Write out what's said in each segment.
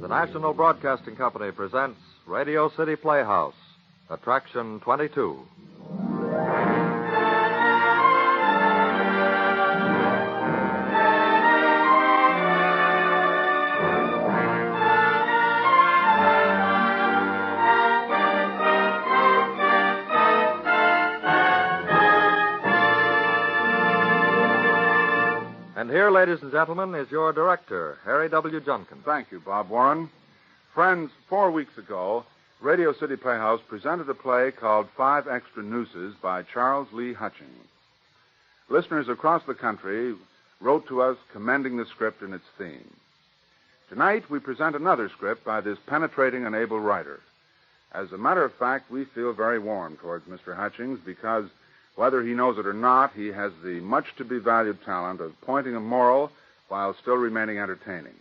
The National Broadcasting Company presents Radio City Playhouse, Attraction 22. And here, ladies and gentlemen, is your director, Harry W. Junkin. Thank you, Bob Warren. Friends, 4 weeks ago, Radio City Playhouse presented a play called 5 Extra Nooses by Charles Lee Hutchings. Listeners across the country wrote to us commending the script and its theme. Tonight, we present another script by this penetrating and able writer. As a matter of fact, we feel very warm towards Mr. Hutchings because, whether he knows it or not, he has the much-to-be-valued talent of pointing a moral while still remaining entertaining.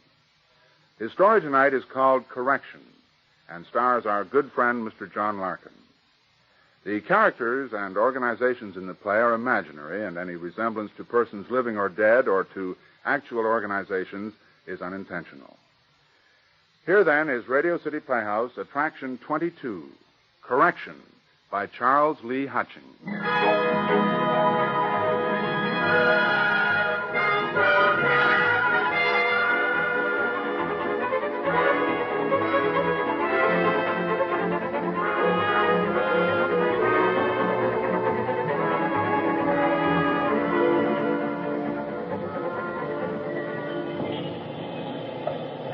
His story tonight is called Correction and stars our good friend, Mr. John Larkin. The characters and organizations in the play are imaginary, and any resemblance to persons living or dead or to actual organizations is unintentional. Here, then, is Radio City Playhouse, Attraction 22, Correction, by Charles Lee Hutchings.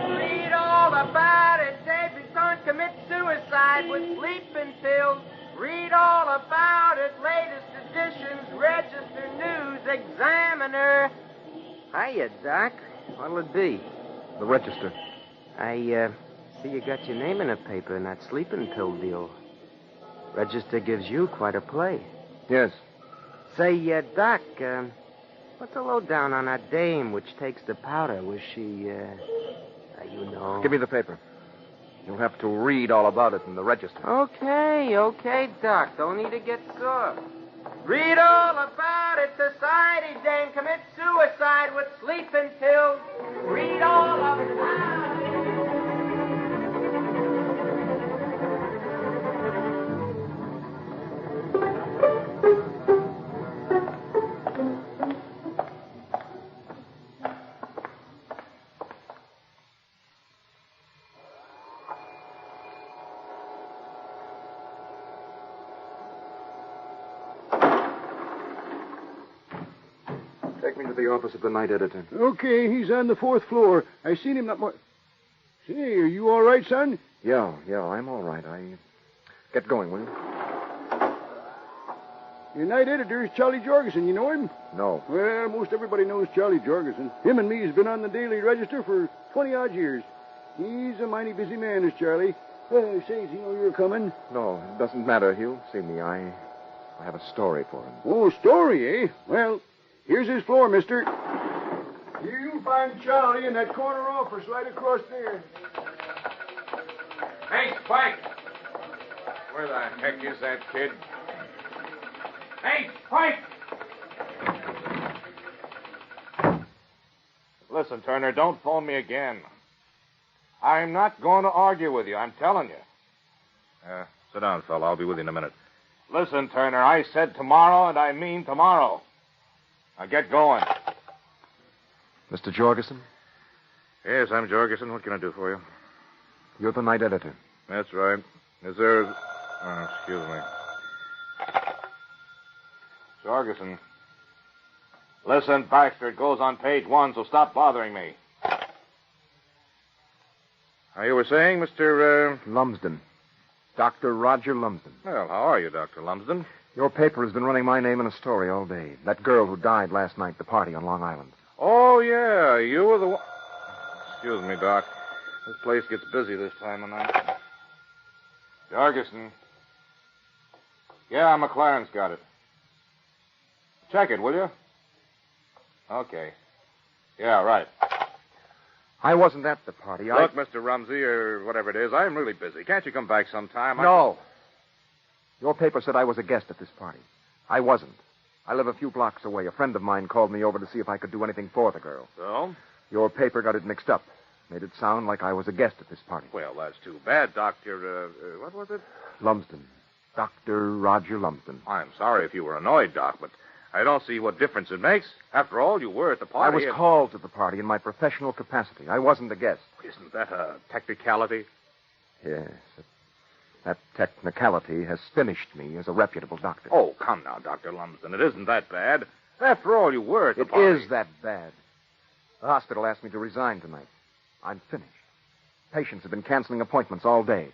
Read all about it. David's son commits suicide with sleeping pills. Read all about it, latest editions, Register News, Examiner. Hiya, Doc. What'll it be? The Register. I see you got your name in a paper in that sleeping pill deal. Register gives you quite a play. Yes. Say, Doc, what's the lowdown on that dame which takes the powder? Was she, you know... Give me the paper. You'll have to read all about it in the Register. Okay, Doc. Don't need to get sore. Read all about it. Society dame commits suicide with sleeping pills. Read all about it. Take me to the office of the night editor. Okay, he's on the 4th floor. I seen him not more... Say, are you all right, son? Yeah, I'm all right. Get going, will you? Your night editor is Charlie Jorgensen. You know him? No. Well, most everybody knows Charlie Jorgensen. Him and me has been on the Daily Register for 20-odd years. He's a mighty busy man, is Charlie. Say, does he know you're coming? No, it doesn't matter. He'll see me. I have a story for him. Oh, story, eh? Well, here's his floor, mister. Here you'll find Charlie in that corner office right across there. Hey, Spike! Where the heck is that kid? Hey, Spike! Listen, Turner, don't phone me again. I'm not going to argue with you, I'm telling you. Sit down, fella. I'll be with you in a minute. Listen, Turner, I said tomorrow, and I mean tomorrow. Now get going. Mr. Jorgensen? Yes, I'm Jorgensen. What can I do for you? You're the night editor. That's right. Is there... Oh, excuse me. Jorgensen. Listen, Baxter, it goes on page 1, so stop bothering me. You were saying, Mr. Lumsden. Dr. Roger Lumsden. Well, how are you, Dr. Lumsden? Your paper has been running my name in a story all day. That girl who died last night at the party on Long Island. Oh, yeah. You were the one... Excuse me, Doc. This place gets busy this time of night. Jorgensen. Yeah, McLaren's got it. Check it, will you? Okay. Yeah, right. I wasn't at the party. Look, Mr. Rumsey, or whatever it is, I'm really busy. Can't you come back sometime? No. Your paper said I was a guest at this party. I wasn't. I live a few blocks away. A friend of mine called me over to see if I could do anything for the girl. So? Your paper got it mixed up. Made it sound like I was a guest at this party. Well, that's too bad, Doctor. What was it? Lumsden. Dr. Roger Lumsden. I'm sorry if you were annoyed, Doc, but I don't see what difference it makes. After all, you were at the party. I was called to the party in my professional capacity. I wasn't a guest. Isn't that a technicality? Yes. That technicality has finished me as a reputable doctor. Oh, come now, Dr. Lumsden. It isn't that bad. After all, you were at the party. It is that bad. The hospital asked me to resign tonight. I'm finished. Patients have been canceling appointments all day.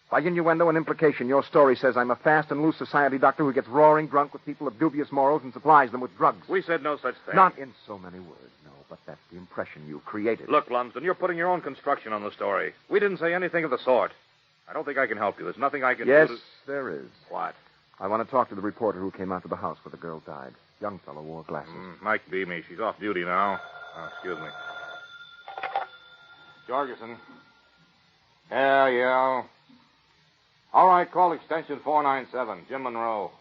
By innuendo and implication, your story says I'm a fast and loose society doctor who gets roaring drunk with people of dubious morals and supplies them with drugs. We said no such thing. Not in so many words, no, but that's the impression you created. Look, Lumsden, you're putting your own construction on the story. We didn't say anything of the sort. I don't think I can help you. There's nothing I can do. Yes, to... there is. What? I want to talk to the reporter who came out to the house where the girl died. Young fellow wore glasses. Mike Beamy. She's off duty now. Oh, excuse me. Jorgensen. Yeah. All right, call extension 497, Jim Monroe.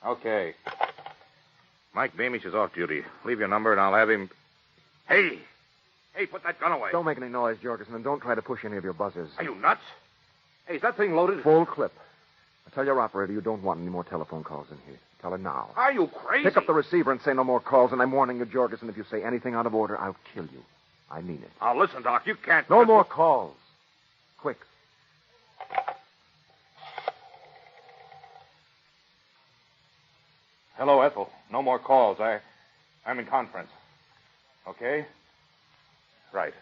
Okay. Mike Beamish is off duty. Leave your number and I'll have him... Hey, put that gun away. Don't make any noise, Jorgensen, and don't try to push any of your buzzers. Are you nuts? Hey, is that thing loaded? Full clip. I tell your operator you don't want any more telephone calls in here. Tell her now. Are you crazy? Pick up the receiver and say no more calls, and I'm warning you, Jorgensen, if you say anything out of order, I'll kill you. I mean it. Now, listen, Doc, you can't... No more calls. Quick. Hello, Ethel. No more calls. I'm in conference. Okay? Right.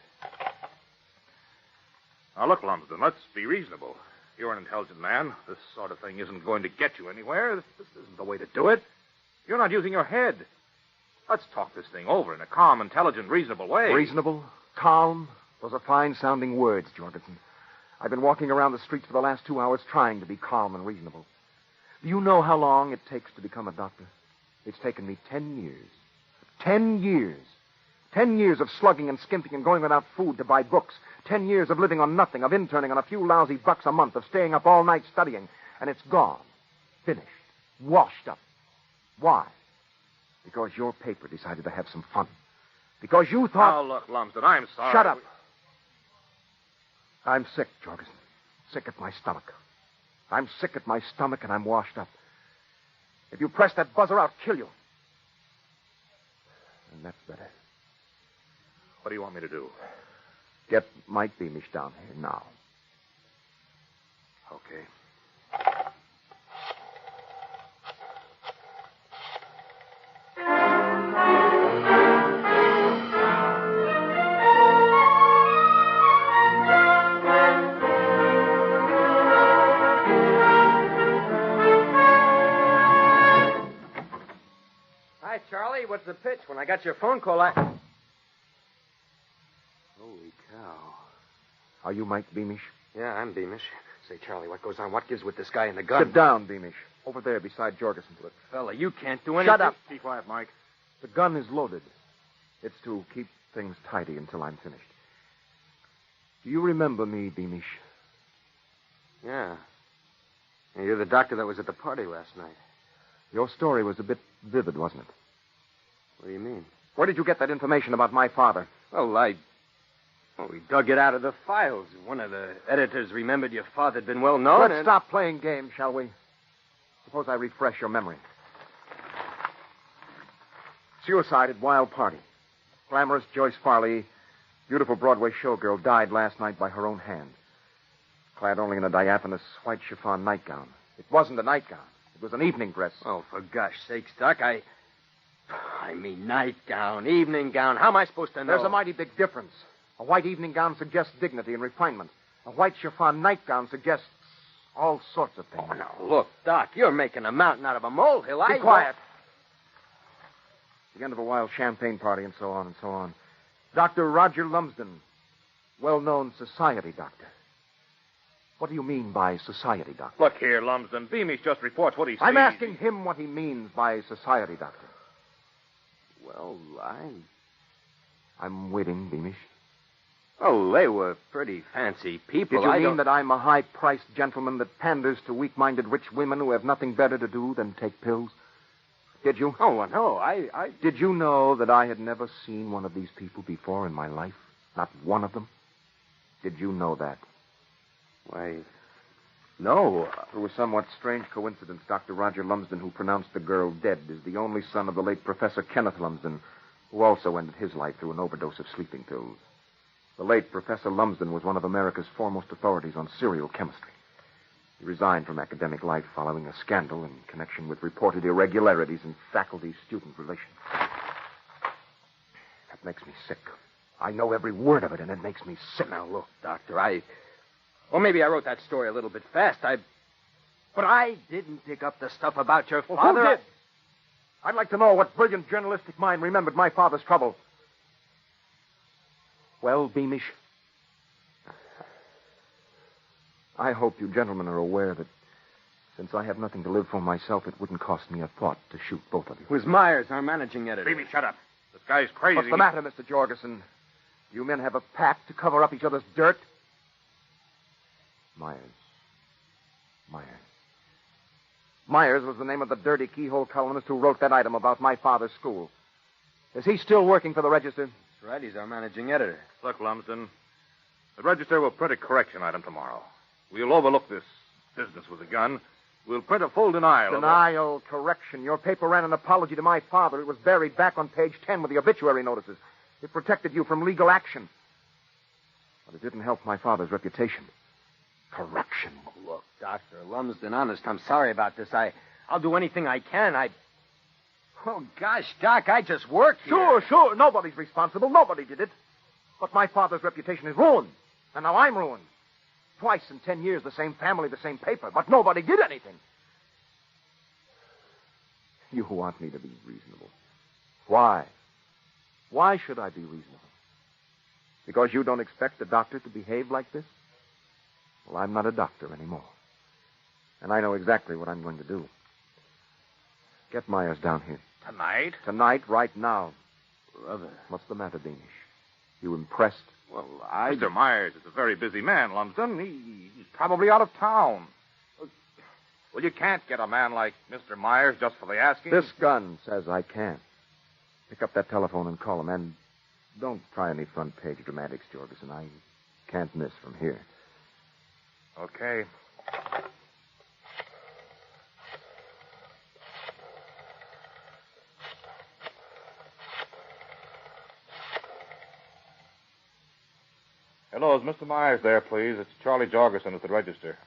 Now, look, Lumsden, let's be reasonable. You're an intelligent man. This sort of thing isn't going to get you anywhere. This isn't the way to do it. You're not using your head. Let's talk this thing over in a calm, intelligent, reasonable way. Reasonable? Calm? Those are fine-sounding words, Jorgensen. I've been walking around the streets for the last 2 hours trying to be calm and reasonable. Do you know how long it takes to become a doctor? It's taken me 10 years. 10 years. 10 years of slugging and skimping and going without food to buy books. 10 years of living on nothing, of interning on a few lousy bucks a month, of staying up all night studying. And it's gone. Finished. Washed up. Why? Because your paper decided to have some fun. Because you thought... Oh, look, Lumsden, I'm sorry. Shut up. I'm sick, Jorgensen. Sick at my stomach. I'm sick at my stomach and I'm washed up. If you press that buzzer, I'll kill you. And that's better. What do you want me to do? Get Mike Beamish down here now. Okay. Hi, Charlie. What's the pitch? When I got your phone call, I... Holy cow. Are you Mike Beamish? Yeah, I'm Beamish. Say, Charlie, what goes on? What gives with this guy in the gun? Sit down, Beamish. Over there beside Jorgensen. Look, fella, you can't do anything. Shut up. Be quiet, Mike. The gun is loaded. It's to keep things tidy until I'm finished. Do you remember me, Beamish? Yeah. You're the doctor that was at the party last night. Your story was a bit vivid, wasn't it? What do you mean? Where did you get that information about my father? Well, we dug it out of the files. One of the editors remembered your father had been well known. Let's stop playing games, shall we? Suppose I refresh your memory. Suicide at Wild Party. Glamorous Joyce Farley, beautiful Broadway showgirl, died last night by her own hand. Clad only in a diaphanous white chiffon nightgown. It wasn't a nightgown. It was an evening dress. Oh, for gosh sakes, Doc, I mean nightgown, evening gown. How am I supposed to know? There's a mighty big difference. A white evening gown suggests dignity and refinement. A white chiffon nightgown suggests all sorts of things. Oh, now, look, Doc, you're making a mountain out of a molehill. Be quiet. The end of a wild champagne party and so on and so on. Dr. Roger Lumsden, well-known society doctor. What do you mean by society doctor? Look here, Lumsden. Beamish just reports what he sees. I'm asking him what he means by society doctor. Well, I'm waiting, Beamish. Oh, they were pretty fancy people. Did you mean that I'm a high-priced gentleman that panders to weak-minded rich women who have nothing better to do than take pills? Did you? Oh, no, I... Did you know that I had never seen one of these people before in my life? Not one of them? Did you know that? Why, no. Through a somewhat strange coincidence, Dr. Roger Lumsden, who pronounced the girl dead, is the only son of the late Professor Kenneth Lumsden, who also ended his life through an overdose of sleeping pills. The late Professor Lumsden was one of America's foremost authorities on serial chemistry. He resigned from academic life following a scandal in connection with reported irregularities in faculty-student relations. That makes me sick. I know every word of it, and it makes me sick. Now, look, Doctor, Well, maybe I wrote that story a little bit fast. But I didn't dig up the stuff about your father. Who did? I'd like to know what brilliant journalistic mind remembered my father's trouble. Well, Beamish, I hope you gentlemen are aware that since I have nothing to live for myself, it wouldn't cost me a thought to shoot both of you. Who's Myers, our managing editor? Beamy, shut up. This guy's crazy. What's the matter, Mr. Jorgensen? You men have a pact to cover up each other's dirt? Myers was the name of the dirty keyhole columnist who wrote that item about my father's school. Is he still working for the Register? That's right. He's our managing editor. Look, Lumsden, the Register will print a correction item tomorrow. We'll overlook this business with a gun. We'll print a full denial. Denial, correction. Your paper ran an apology to my father. It was buried back on page 10 with the obituary notices. It protected you from legal action. But it didn't help my father's reputation. Correction. Look, Dr. Lumsden, honest, I'm sorry about this. I'll do anything I can. Oh, gosh, Doc, I just work here. Sure. Nobody's responsible. Nobody did it. But my father's reputation is ruined. And now I'm ruined. Twice in 10 years, the same family, the same paper. But nobody did anything. You want me to be reasonable. Why? Why should I be reasonable? Because you don't expect the doctor to behave like this? Well, I'm not a doctor anymore. And I know exactly what I'm going to do. Get Myers down here. Tonight? Tonight, right now. Brother. What's the matter, Beamish? You impressed? Well, Mr. Myers is a very busy man, Lumsden. He's probably out of town. Well, you can't get a man like Mr. Myers just for the asking. This gun says I can. Pick up that telephone and call him. And don't try any front-page dramatics, Jorgensen. I can't miss from here. Okay. Hello, is Mr. Myers there, please? It's Charlie Jorgensen at the Register.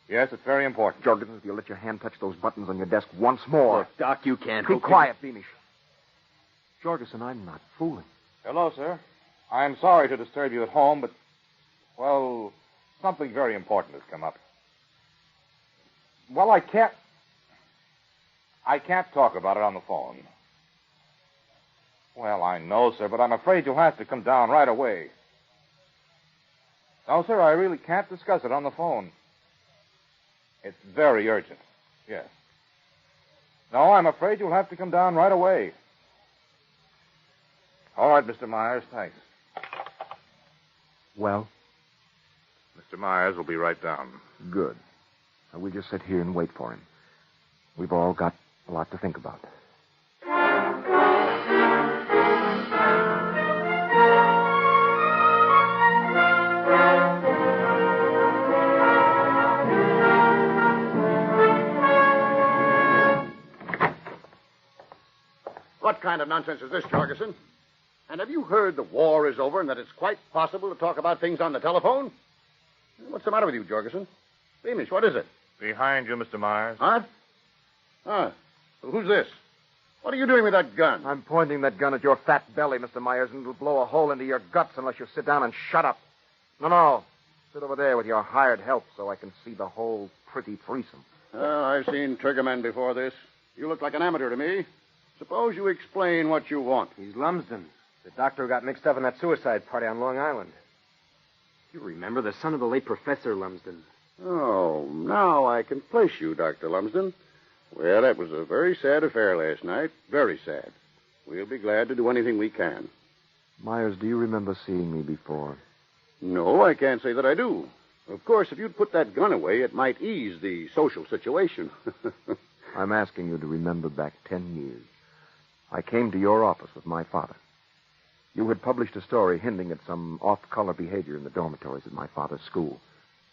Yes, it's very important. Jorgensen, if you let your hand touch those buttons on your desk once more. Look, Doc, you can't. Be quiet, Beamish. Jorgensen, I'm not fooling. Hello, sir. I'm sorry to disturb you at home, but, well, something very important has come up. Well, I can't talk about it on the phone. Well, I know, sir, but I'm afraid you'll have to come down right away. No, sir, I really can't discuss it on the phone. It's very urgent. Yes. No, I'm afraid you'll have to come down right away. All right, Mr. Myers, thanks. Well? Mr. Myers will be right down. Good. Now, we'll just sit here and wait for him. We've all got a lot to think about. What kind of nonsense is this, Jorgensen? And have you heard the war is over and that it's quite possible to talk about things on the telephone? What's the matter with you, Jorgensen? Beamish, what is it? Behind you, Mr. Myers. Huh? Who's this? What are you doing with that gun? I'm pointing that gun at your fat belly, Mr. Myers, and it'll blow a hole into your guts unless you sit down and shut up. No. Sit over there with your hired help so I can see the whole pretty threesome. I've seen triggermen before this. You look like an amateur to me. Suppose you explain what you want. He's Lumsden, the doctor who got mixed up in that suicide party on Long Island. You remember, the son of the late Professor Lumsden. Oh, now I can place you, Dr. Lumsden. Well, that was a very sad affair last night. Very sad. We'll be glad to do anything we can. Myers, do you remember seeing me before? No, I can't say that I do. Of course, if you'd put that gun away, it might ease the social situation. I'm asking you to remember back 10 years. I came to your office with my father. You had published a story hinting at some off-color behavior in the dormitories at my father's school.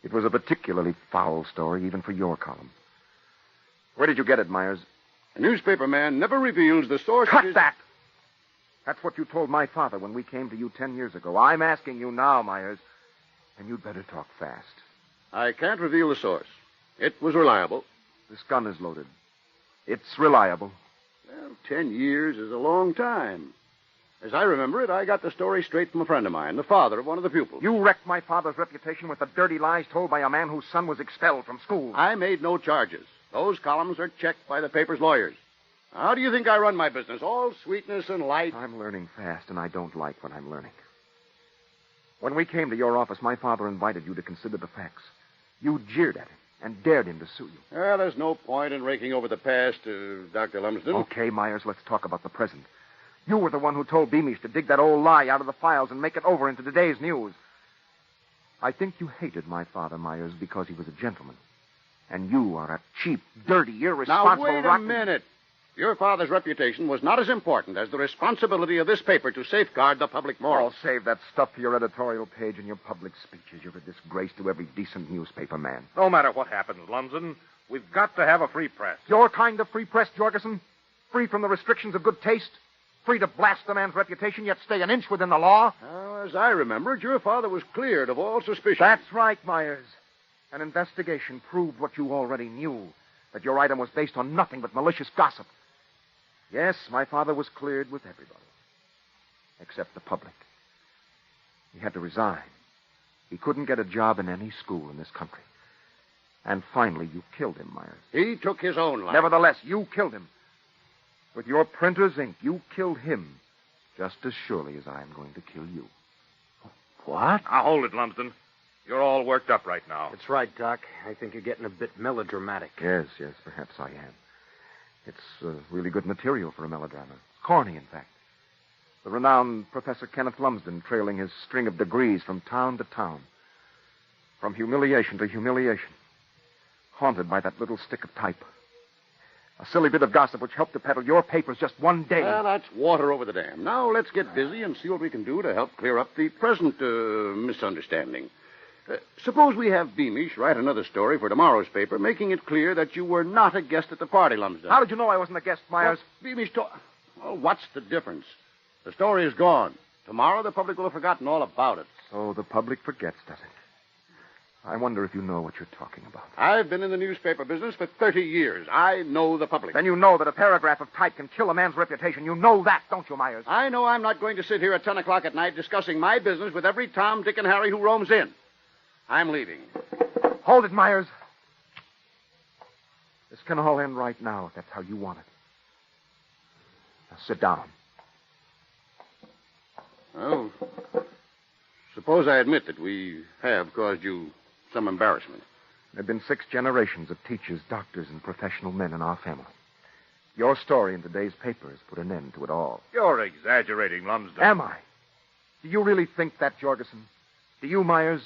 It was a particularly foul story, even for your column. Where did you get it, Myers? A newspaper man never reveals the source Cut of his... that! That's what you told my father when we came to you 10 years ago. I'm asking you now, Myers, and you'd better talk fast. I can't reveal the source. It was reliable. This gun is loaded. It's reliable. Well, 10 years is a long time. As I remember it, I got the story straight from a friend of mine, the father of one of the pupils. You wrecked my father's reputation with the dirty lies told by a man whose son was expelled from school. I made no charges. Those columns are checked by the paper's lawyers. How do you think I run my business? All sweetness and light. I'm learning fast, and I don't like what I'm learning. When we came to your office, my father invited you to consider the facts. You jeered at him and dared him to sue you. Well, there's no point in raking over the past, Dr. Lumsden. Okay, Myers, let's talk about the present. You were the one who told Beamish to dig that old lie out of the files and make it over into today's news. I think you hated my father, Myers, because he was a gentleman. And you are a cheap, dirty, irresponsible... Now, wait a minute. Your father's reputation was not as important as the responsibility of this paper to safeguard the public moral. Oh, save that stuff for your editorial page and your public speeches. You're a disgrace to every decent newspaper man. No matter what happens, Lumsden, we've got to have a free press. Your kind of free press, Jorgensen? Free from the restrictions of good taste? Free to blast a man's reputation, yet stay an inch within the law? Well, as I remember it, your father was cleared of all suspicion. That's right, Myers. An investigation proved what you already knew, that your item was based on nothing but malicious gossip. Yes, my father was cleared with everybody, except the public. He had to resign. He couldn't get a job in any school in this country. And finally, you killed him, Myers. He took his own life. Nevertheless, you killed him. With your printer's ink, you killed him just as surely as I am going to kill you. What? Now, hold it, Lumsden. You're all worked up right now. That's right, Doc. I think you're getting a bit melodramatic. Yes, perhaps I am. It's really good material for a melodrama. It's corny, in fact. The renowned Professor Kenneth Lumsden trailing his string of degrees from town to town. From humiliation to humiliation. Haunted by that little stick of type. A silly bit of gossip which helped to peddle your papers just one day. Well, that's water over the dam. Now let's get busy and see what we can do to help clear up the present misunderstanding. Suppose we have Beamish write another story for tomorrow's paper, making it clear that you were not a guest at the party, Lumsden. How did you know I wasn't a guest, Myers? Well, Beamish Well, what's the difference? The story is gone. Tomorrow the public will have forgotten all about it. So the public forgets, does it? I wonder if you know what you're talking about. I've been in the newspaper business for 30 years. I know the public. Then you know that a paragraph of type can kill a man's reputation. You know that, don't you, Myers? I know I'm not going to sit here at 10 o'clock at night discussing my business with every Tom, Dick, and Harry who roams in. I'm leaving. Hold it, Myers. This can all end right now if that's how you want it. Now sit down. Well, suppose I admit that we have caused you some embarrassment. There have been 6 generations of teachers, doctors, and professional men in our family. Your story in today's paper has put an end to it all. You're exaggerating, Lumsden. Am I? Do you really think that, Jorgensen? Do you, Myers?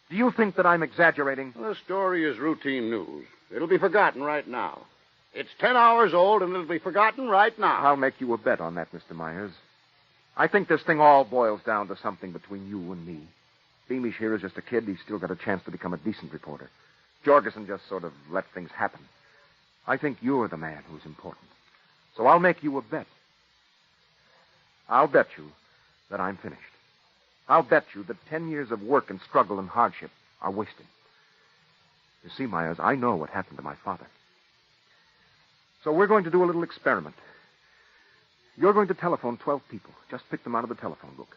Do you think that I'm exaggerating? Well, the story is routine news. It'll be forgotten right now. It's 10 hours old, and it'll be forgotten right now. I'll make you a bet on that, Mr. Myers. I think this thing all boils down to something between you and me. Beamish here is just a kid. He's still got a chance to become a decent reporter. Jorgensen just sort of let things happen. I think you're the man who's important. So I'll make you a bet. I'll bet you that I'm finished. I'll bet you that 10 years of work and struggle and hardship are wasted. You see, Myers, I know what happened to my father. So we're going to do a little experiment. You're going to telephone 12 people. Just pick them out of the telephone book.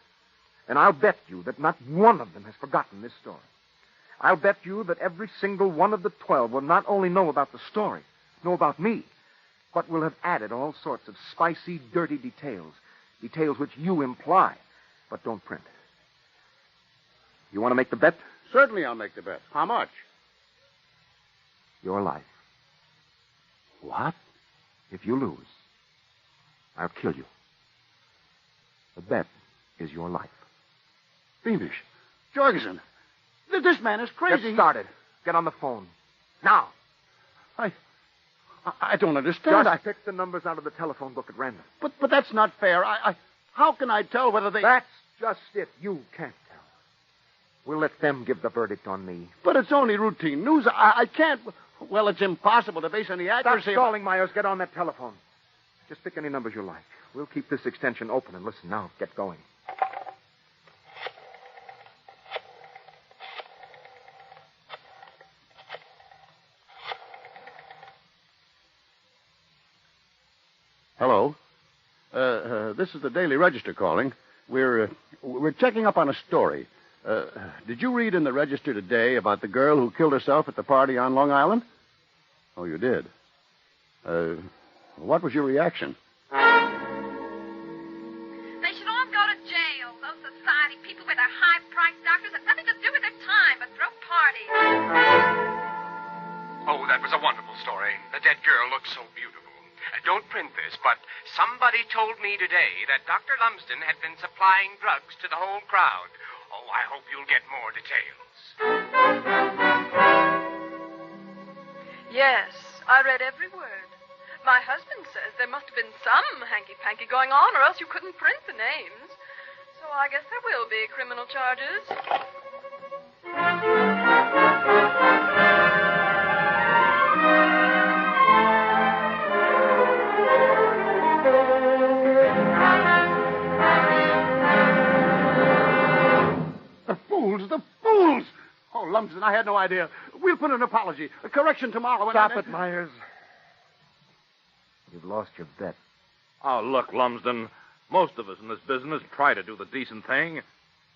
And I'll bet you that not one of them has forgotten this story. I'll bet you that every single one of the 12 will not only know about the story, know about me, but will have added all sorts of spicy, dirty details. Details which you imply, but don't print. You want to make the bet? Certainly I'll make the bet. How much? Your life. What? If you lose, I'll kill you. The bet is your life. Beamish. Jorgensen. This man is crazy. Get started. Get on the phone. Now. I don't understand. Just pick the numbers out of the telephone book at random. But that's not fair. How can I tell whether they... That's just it. You can't tell. We'll let them give the verdict on me. But it's only routine news. I can't... Well, it's impossible to base any Stop accuracy... stalling, Myers. Get on that telephone. Just pick any numbers you like. We'll keep this extension open and listen now. Get going. Hello. This is the Daily Register calling. We're checking up on a story. Did you read in the Register today about the girl who killed herself at the party on Long Island? Oh, you did? What was your reaction? They should all go to jail. Those society people with their high-priced doctors have nothing to do with their time but throw parties. Oh, that was a wonderful story. The dead girl looks so beautiful. Don't print this, but somebody told me today that Dr. Lumsden had been supplying drugs to the whole crowd. Oh, I hope you'll get more details. Yes, I read every word. My husband says there must have been some hanky-panky going on, or else you couldn't print the names. So I guess there will be criminal charges. The fools! Oh, Lumsden, I had no idea. We'll put an apology, a correction tomorrow. Stop it, Myers. You've lost your bet. Oh, look, Lumsden. Most of us in this business try to do the decent thing.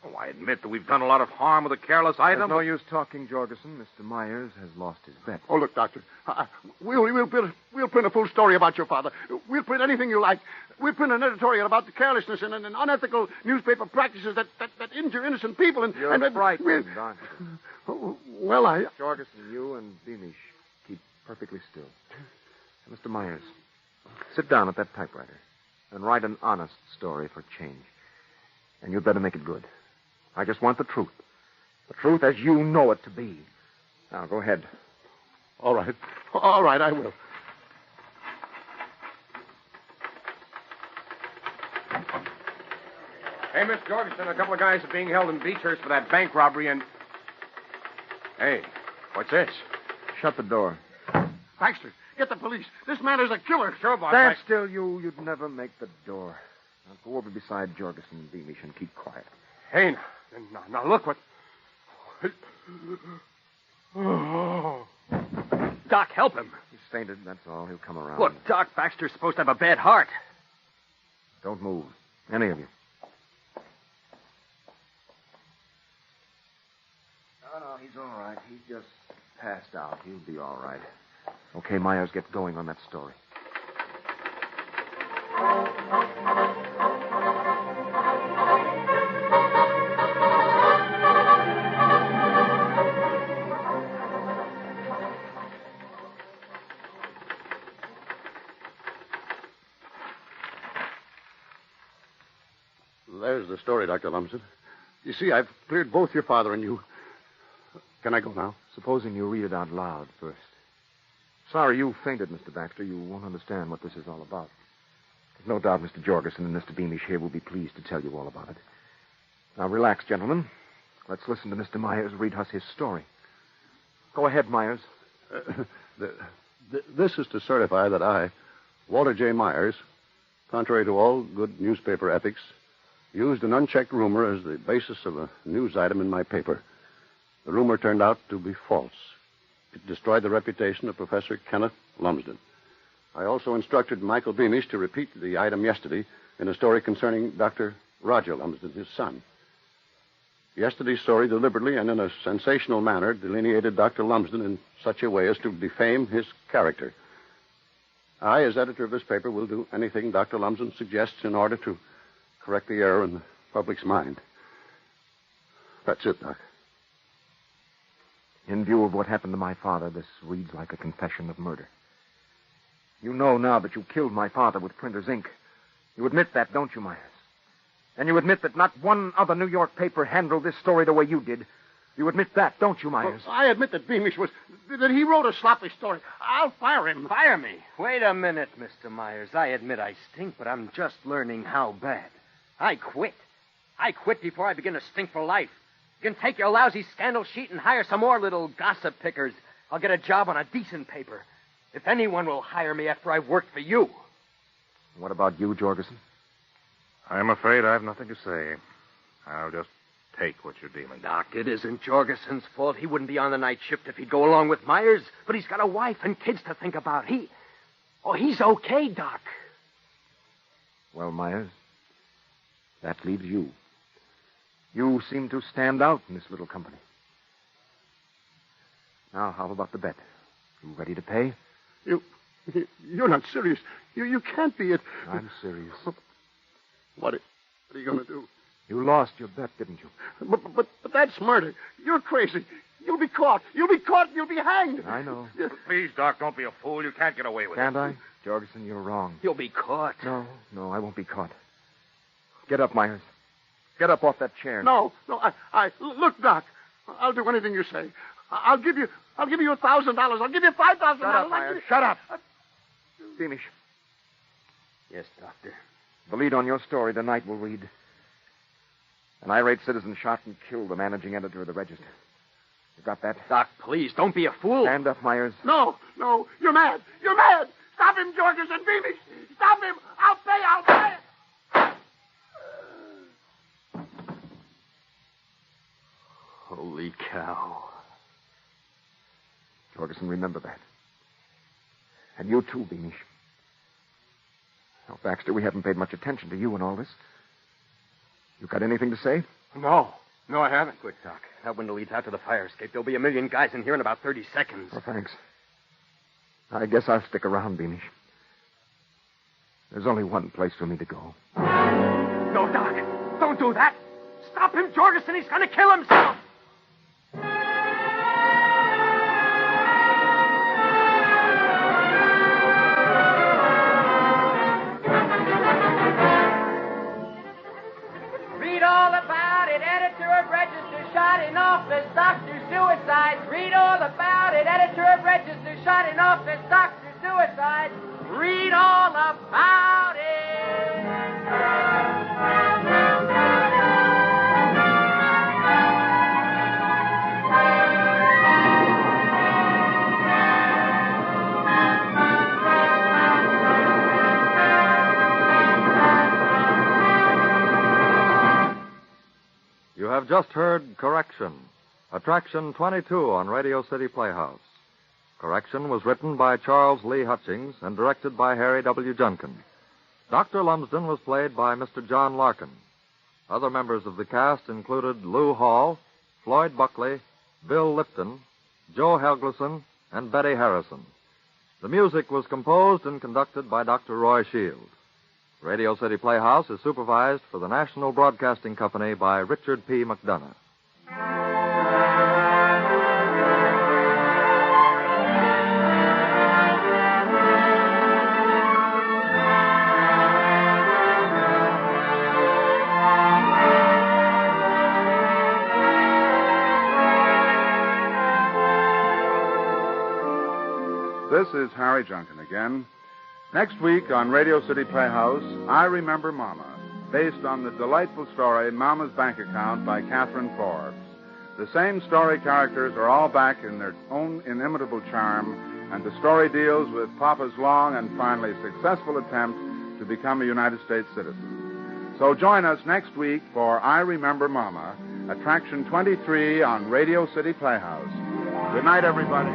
Oh, I admit that we've done a lot of harm with a careless item. There's no use talking, Jorgensen. Mr. Myers has lost his bet. Oh, look, Doctor. We'll print a full story about your father. We'll print anything you like. We'll print an editorial about the carelessness and unethical newspaper practices that injure innocent people. You're frightened, aren't you? Oh, well, Jorgensen, you and Beamish keep perfectly still. Mr. Myers, sit down at that typewriter and write an honest story for change. And you'd better make it good. I just want the truth. The truth as you know it to be. Now, go ahead. All right. All right, I will. Hey, Miss Jorgensen, a couple of guys are being held in Beechhurst for that bank robbery and... Hey, what's this? Shut the door. Baxter, get the police. This man is a killer. Sure, boss. Stand still, you. You'd never make the door. Now, go over beside Jorgensen and Beamish and keep quiet. Hey, now look what... Oh. Doc, help him. He's fainted, that's all. He'll come around. Look, Doc, Baxter's supposed to have a bad heart. Don't move. Any of you. No, he's all right. He's just passed out. He'll be all right. Okay, Myers, get going on that story. There's the story, Dr. Lumsden. You see, I've cleared both your father and you. Can I go now? Supposing you read it out loud first. Sorry you fainted, Mr. Baxter. You won't understand what this is all about. There's no doubt Mr. Jorgensen and Mr. Beamish here will be pleased to tell you all about it. Now, relax, gentlemen. Let's listen to Mr. Myers read us his story. Go ahead, Myers. This is to certify that I, Walter J. Myers, contrary to all good newspaper ethics, used an unchecked rumor as the basis of a news item in my paper. The rumor turned out to be false. It destroyed the reputation of Professor Kenneth Lumsden. I also instructed Michael Beamish to repeat the item yesterday in a story concerning Dr. Roger Lumsden, his son. Yesterday's story deliberately and in a sensational manner delineated Dr. Lumsden in such a way as to defame his character. I, as editor of this paper, will do anything Dr. Lumsden suggests in order to correct the error in the public's mind. That's it, Doc. In view of what happened to my father, this reads like a confession of murder. You know now that you killed my father with printer's ink. You admit that, don't you, Myers? And you admit that not one other New York paper handled this story the way you did. You admit that, don't you, Myers? Well, I admit that Beamish that he wrote a sloppy story. I'll fire him. Fire me? Wait a minute, Mr. Myers. I admit I stink, but I'm just learning how bad. I quit. I quit before I begin to stink for life. You can take your lousy scandal sheet and hire some more little gossip pickers. I'll get a job on a decent paper. If anyone will hire me after I've worked for you. What about you, Jorgensen? I'm afraid I've nothing to say. I'll just take what you're dealing. Doc, it isn't Jorgensen's fault. He wouldn't be on the night shift if he'd go along with Myers. But he's got a wife and kids to think about. He's okay, Doc. Well, Myers, that leaves you. You seem to stand out in this little company. Now, how about the bet? You ready to pay? You're not serious. You can't be it. I'm serious. What are you going to do? You lost your bet, didn't you? But that's murder. You're crazy. You'll be caught. You'll be caught and you'll be hanged. I know. Please, Doc, don't be a fool. You can't get away with Can't it. I? Jorgensen, you're wrong. You'll be caught. No, I won't be caught. Get up, Myers. Get up off that chair. No. Look, Doc. I'll do anything you say. I'll give you $1,000. I'll give you $5,000. Shut up, Myers. Shut up. Beamish. Yes, Doctor. The lead on your story tonight will read, an irate citizen shot and killed the managing editor of the Register. You got that? Doc, please, don't be a fool. Stand up, Myers. No. You're mad. You're mad. Stop him, Jorgensen. Beamish. Stop him. I'll pay. Holy cow. Jorgensen, remember that. And you too, Beamish. Now, Baxter, we haven't paid much attention to you in all this. You got anything to say? No, I haven't. Quick, Doc. That window leads out to the fire escape. There'll be a million guys in here in about 30 seconds. Oh, thanks. I guess I'll stick around, Beamish. There's only one place for me to go. No, Doc. Don't do that. Stop him, Jorgensen. He's going to kill himself. Read all about it, editor of Register shot in office, doctor suicide. Read all about it, editor of Register shot in office, doctor suicide. Read all about it. You have just heard Correction, Attraction 22 on Radio City Playhouse. Correction was written by Charles Lee Hutchings and directed by Harry W. Junkin. Dr. Lumsden was played by Mr. John Larkin. Other members of the cast included Lou Hall, Floyd Buckley, Bill Lipton, Joe Helgeson, and Betty Harrison. The music was composed and conducted by Dr. Roy Shields. Radio City Playhouse is supervised for the National Broadcasting Company by Richard P. McDonough. This is Harry Junkin again. Next week on Radio City Playhouse, I Remember Mama, based on the delightful story Mama's Bank Account by Catherine Forbes. The same story characters are all back in their own inimitable charm, and the story deals with Papa's long and finally successful attempt to become a United States citizen. So join us next week for I Remember Mama, Attraction 23 on Radio City Playhouse. Good night, everybody.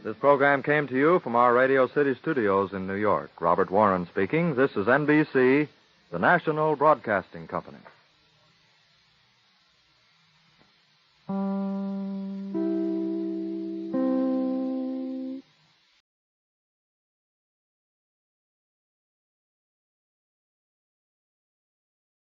This program came to you from our Radio City studios in New York. Robert Warren speaking. This is NBC, the National Broadcasting Company.